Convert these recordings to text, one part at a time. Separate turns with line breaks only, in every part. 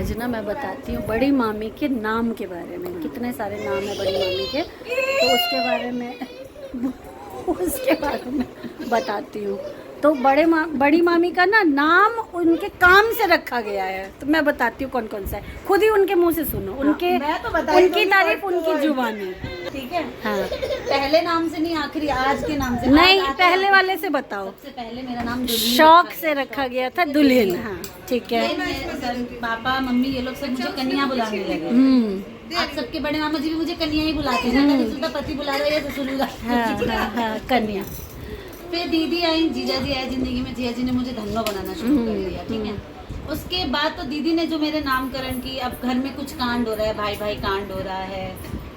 आज ना मैं बताती हूँ बड़ी मामी के नाम के बारे में। कितने सारे नाम है बड़ी मामी के, तो उसके बारे में बताती हूँ। तो बड़ी मामी का ना नाम उनके काम से रखा गया है। तो मैं बताती हूँ कौन कौन सा है, खुद ही उनके मुंह से सुनो। उनके उनकी तारीफ उनकी जुबान है, ठीक है। हाँ,
पहले नाम से नहीं, आखिरी आज के नाम से
नहीं, पहले वाले से बताओ।
सबसे पहले मेरा नाम
शौक से रखा गया था दुल्हन। हाँ, ठीक है।
पापा मम्मी ये लोग सब मुझे कन्या बुलाने लगे। आप सबके बड़े मामा जी भी मुझे कन्या ही बुलाते हैं। पति बुला रहे हैं ससुर बुला रहे हैं।
हाँ, कन्या।
फिर दीदी आई, जीजा जी आए जिंदगी में। जीजा जी ने मुझे धन्नो बनाना शुरू कर दिया, ठीक है। उसके बाद तो दीदी ने जो मेरे नामकरण की, अब घर में कुछ कांड हो रहा है, भाई भाई कांड हो रहा है,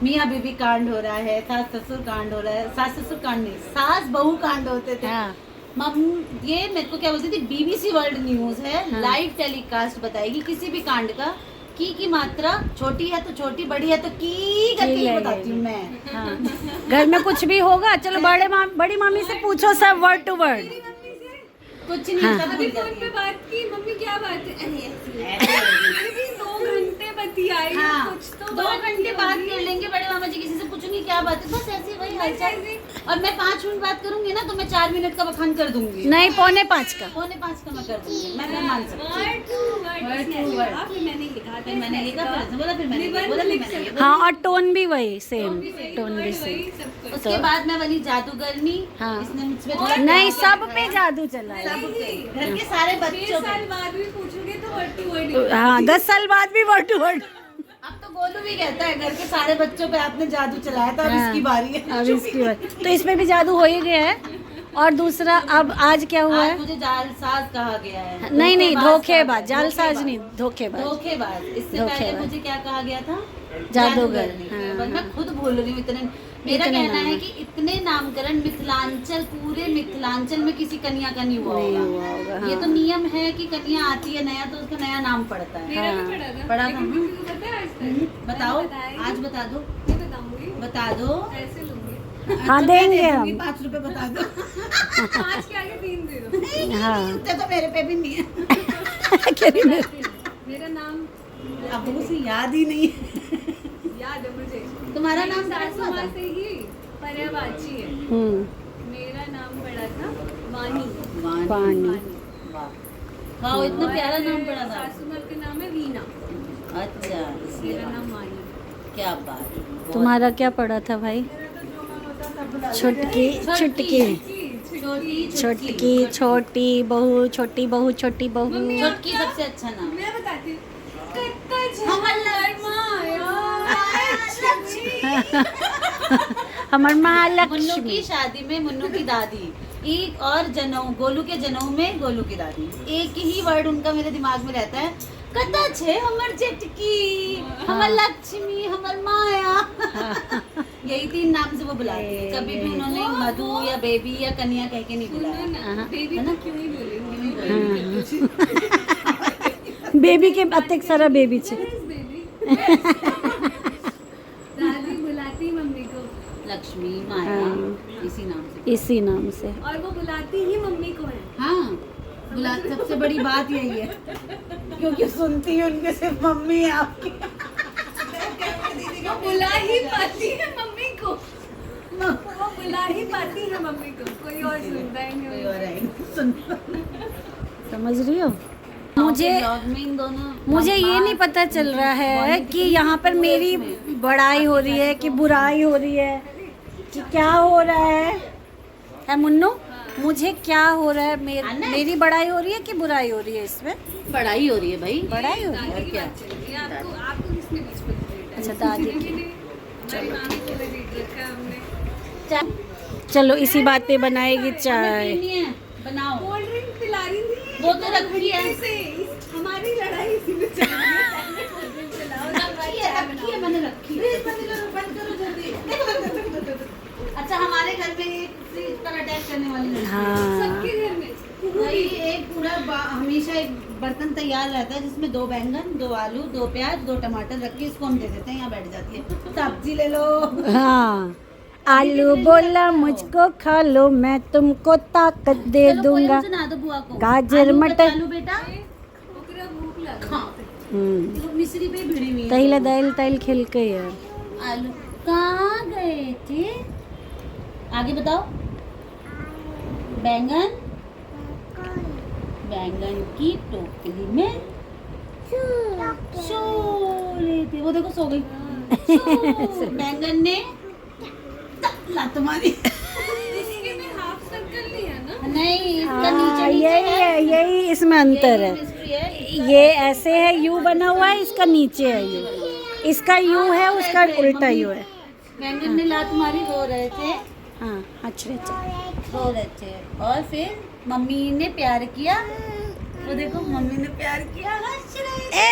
मियाँ बीबी कांड हो रहा है, सास ससुर कांड हो रहा है। सास ससुर कांड नहीं, सास बहू कांड होते थे। ये मेरे को क्या बोलती थी, BBC वर्ल्ड न्यूज है, लाइव टेलीकास्ट बताएगी किसी भी कांड का। की मात्रा छोटी है तो छोटी, बड़ी है तो की करके बताती हूँ मैं।
हाँ। घर में कुछ भी होगा, चलो बड़ी मामी से पूछो सब वर्ड टू वर्ड।
कुछ नहीं। हाँ।
अभी फोन पे बात की, मम्मी क्या बात है, अरे 2 घंटे बतियाई।
हाँ,
कुछ तो
2 घंटे बात कर लेंगे। बड़े मामा जी किसी से पूछूंगी क्या बात है, बस ऐसे वही हालचाल। और मैं 5 मिनट बात करूंगी ना, तो मैं 4 मिनट का बखान कर दूंगी।
नहीं, 4:45 का।
4:45 का मैं कर दूंगी। मैं फिर मान सकती हूँ। मैंने लिखा, फिर बोला, फिर मैंने बोला।
हाँ, और टोन भी वही सेम, टोन भी सेम।
उसके बाद मैं बनी जादूगरनी।
हाँ।
इसने मुझ पे थोड़ा
नहीं, सब पे जादू चला है।
घर के सारे बच्चों पे।
बाद भी पूछोगे तो वर्ड टू वर्ड।
हाँ, 10 साल बाद भी वर्ड टू वर्ड।
अब तो गोलू भी कहता है घर के सारे बच्चों पे आपने जादू चलाया था, अब इसकी बारी है।
अब इसकी बारी, तो इसमें भी जादू हो ही गया है। और दूसरा, अब आज क्या हुआ है?
मुझे जालसाज कहा गया है।
नहीं, धोखेबाज। जालसाज नहीं, धोखेबाज।
इससे पहले मुझे क्या कहा गया था?
जादूगर।
हाँ। मैं खुद भूल रही हूँ इतने। मेरा कहना है कि इतने नामकरण मिथिलांचल, पूरे मिथिलांचल में किसी कन्या का नहीं हुआ होगा। हाँ। ये तो नियम है कि कन्या आती है नया तो उसका नया नाम पड़ता है।
मेरा भी पड़ा था।
पढ़ा था। बताओ, आज बता दो। बता दो।
ऐसे लूंगी।
हाँ, देंगे हम।
5 रुपए बता दो।
5 के आगे 3 दे दो।
हाँ,
तो मेरे पे भी नहीं है।
मेरा नाम
अब उसे याद ही नहीं है।
याद है मुझे।
तुम्हारा नाम
सासू माँ से ही पर्यावाची है। मेरा नाम पड़ा था वानी।
पानी।
वाह, इतना प्यारा नाम पड़ा था।
सासू माँ का नाम है वीना।
अच्छा,
मेरा नाम वानी।
क्या बात।
तुम्हारा क्या पड़ा था भाई? छुटकी, छुटकी, छोटी, छोटी बहू, छोटी बहू, छोटी बहू।
छोटकी सबसे अच्छा नाम।
मैं बताती हूँ।
हमार माँ
मुन्नू
लक्ष्मी।
की शादी में मुन्नू की दादी, एक और जनऊ, गोलू के जनऊ में गोलू की दादी। एक ही वर्ड उनका मेरे दिमाग में रहता है, कता छे हमर चटकी, हमर लक्ष्मी, हमर माया। यही 3 नाम से वो बुलाती है। कभी भी उन्होंने मधु या बेबी या कन्या कह के नहीं बुलाया।
बेबी तो क्यों ही बोलेंगे?
बेबी के अत्यक सारा बेबी छे।
दादी बुलाती मम्मी को
लक्ष्मी, माया,
इसी नाम से।
और वो बुलाती ही मम्मी को है।
हाँ, बुलाती। सबसे बड़ी बात यही है, क्योंकि सुनती है उनके सिर्फ मम्मी है आपकी।
वो बुला ही पाती है मम्मी को। वो बुला ही पाती है मम्मी को, कोई और सुनता ही नहीं।
कोई और है सुनता।
समझ रही हो? मुझे ये
हाँ,
नहीं पता चल रहा है कि यहाँ पर मेरी बड़ाई हो रही है कि बुराई हो रही है कि क्या हो रहा है मुन्नू? मुझे क्या हो रहा है? मेरी बड़ाई हो रही है कि बुराई हो रही है इसमें?
पढ़ाई हो रही है भाई।
बड़ाई हो रही है।
दादी की बात चल रही है। आपको किसने बीच में लिया?
अच्छा, दादी की।
चलो ठीक है।
चलो, इसी बात पे बनाएगी चाय।
बनाओ।
कोल्ड ड्रिंक पिला रही थी।
वो तो रखी है।
हमारी लड़ाई इसी में चल रही है।
रखी है, मैंने रखी है। बंद करो जल्दी। अच्छा, हमारे घर में एक इस तरह अटैक करने वाली लड़की है।
हाँ,
सबके घर में
भाई एक पूरा हमेशा एक बर्तन तैयार रहता है जिसमें 2 बैंगन, 2 आलू, 2 प्याज, 2 टमाटर रख के इसको हम दे देते हैं। यहाँ बैठ जाती है, सब्जी ले लो।
हाँ। आलू बोला मुझको खा लो, मैं तुमको ताकत दे दूंगा।
सुना दो बुआ को।
गाजर,
आलू
मटर।
आलू बेटा
ओकरा भूख लगा।
हाँ, देखो मिस्री पे भिड़ी हुई है।
तैल दाइल तैल खेल के यार
आलू कहाँ गए थे? आगे बताओ। बैंगन बैंगन की टोकरी में सो रहे थे। वो देखो सो गई। बैंगन ने लात मारी।
इसके में हाफ सर्कल नहीं है ना?
नहीं, इसका नीचे
हाँ,
नीचे
यही
है।
है, यही इसमें अंतर
यही
है।
मिस्ट्री है।
ये ऐसे है, यू बना हुआ है, इसका नीचे है यू। इसका यू है, उसका उल्टा यू है।
बैंगन ने लात मारी, रो रहे थे।
हाँ अच्छा अच्छा।
रो रहे थे और फिर मम्मी ने प्यार किया। वो देखो मम्मी ने प्यार किया, हंस रहे थे।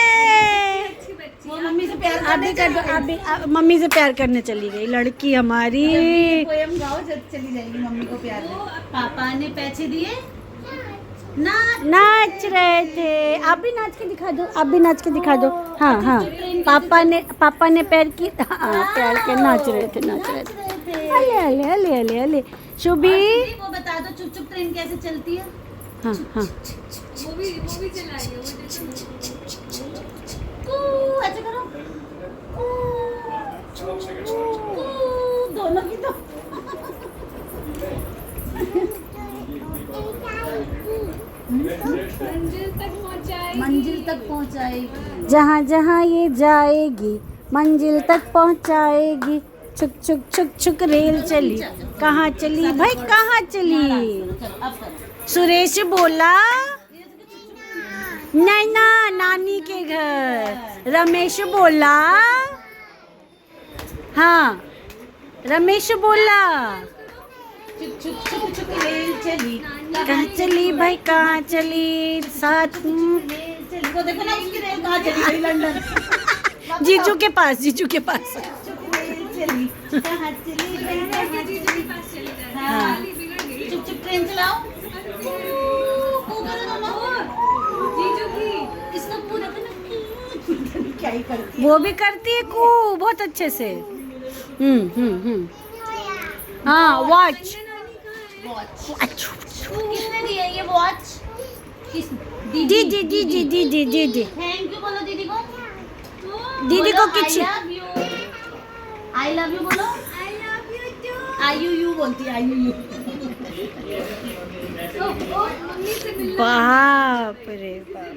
अच्छी बच्ची।
वो मम्मी से प्यार
अभी कर दो, अभी मम्मी से प्यार करने चली गई लड़की हमारी।
पोयम गाओ, जब चली जाएगी मम्मी को प्यार में। पापा ने पैसे दिए ना।
नाच रहे थे। आप भी नाच के दिखा दो, आप भी नाच के दिखा दो। हाँ हाँ, पापा ने पैर की, हाँ प्यार के नाच रहे थे, नाच रहे थे। अले अले अले अले अले शुभी।
वो बता दो चुप चुप ट्रेन कैसे चलती है?
हाँ हाँ,
वो भी चलाइए, वो देखो।
कू, ऐसे करो। कू, दोनों की तो।
मंजिल तक पहुंचाएगी।
मंजिल तक पहुंचाएगी।
जहाँ जहाँ ये जाएगी मंजिल तक पहुँचाएगी। छुक छुक छुक छुक रेल चली, कहाँ चली भाई कहाँ चली?
चलो अब करो।
सुरेश बोला नैना नानी के घर। रमेश बोला, हाँ रमेश बोला
चुक चुक चुक चुक रेल चली।
कहाँ चली भाई कहाँ चली? साथ
रेल चली। वो देखो ना उसकी रेल कहाँ चली गई? लंदन।
जीजू के पास, जीजू के पास।
चुक रेल चली, कहाँ चली रेल?
जीजू के पास चली जा रही है।
हाँ।
खाली बिगड़ गई।
चुप चुप ट्रेन चलाओ। कू करो दोनों।
जीजू की
इसका पूरा क्या ही करती
वो भी करती है कू बहुत अच्छे से। हाँ वॉच।
वॉच। किसने दिया ये वॉच? किस?
जी जी जी जी जी जी जी जी
थैंक यू बोलो दीदी को।
दीदी को किच
आई लव यू बोलो।
I love you too.
I you बोलती है। आई यू
मम्मी से मिलना।
बाप रे बाप।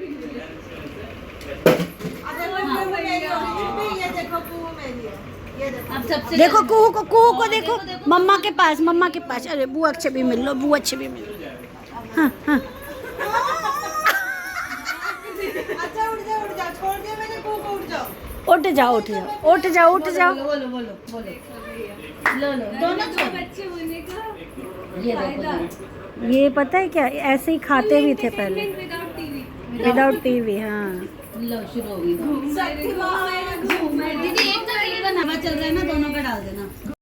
अब सबसे
देखो कुहू को देखो, मम्मा के पास, मम्मा के पास। अरे बुआ अच्छे भी मिल लो, बुआ अच्छे भी मिल लो। हाँ हाँ उठ जाओ उठ जाओ उठ जाओ उठ जाओ।
बोलो बोलो बोलो। लो लो दोनों
दो
छोड़।
बच्चे होने का
ये
फायदा।
देखो।
ये पता है क्या, ऐसे ही खाते भी थे पहले
विदाउट टीवी।
Without TV. हाँ
लो शुरू हो गई। दीदी एक तो रील बनाना चल रहा है ना, दोनों का डाल देना।